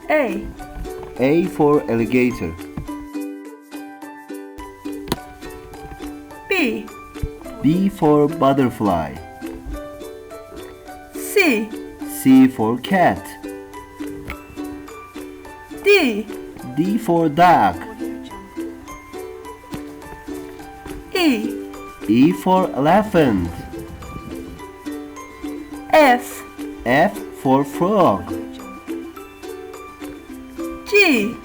A. A for alligator. B. B for butterfly. C. C for cat. D. D for dog. E. E for elephant. F. F for frog. G.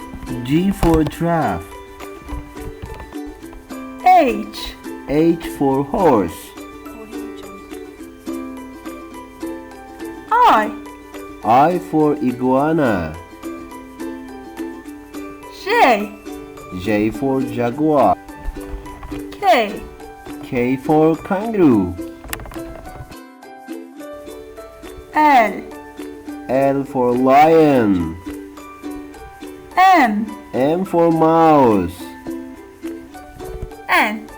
G for giraffe. H. H for horse. I. I for iguana. J. J for jaguar. K. K for kangaroo. L. L for lion. M. M for mouse. N.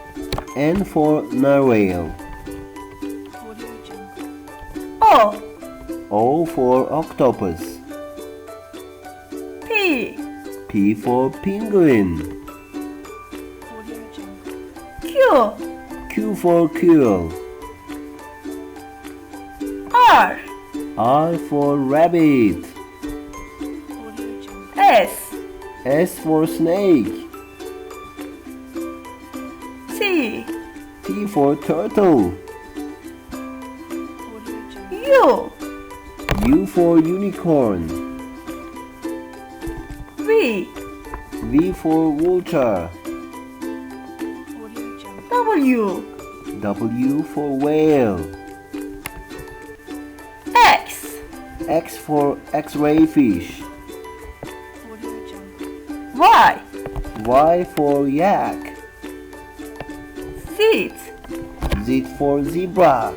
N for narwhal. O. O for octopus. P. P for penguin. Q. Q for quail. R. R for rabbit. S. S for snake. T. T for turtle. U. U for unicorn. V. V for vulture. W. W for whale. X. X for X-ray fish. Y. Y for yak. Z. Z for zebra.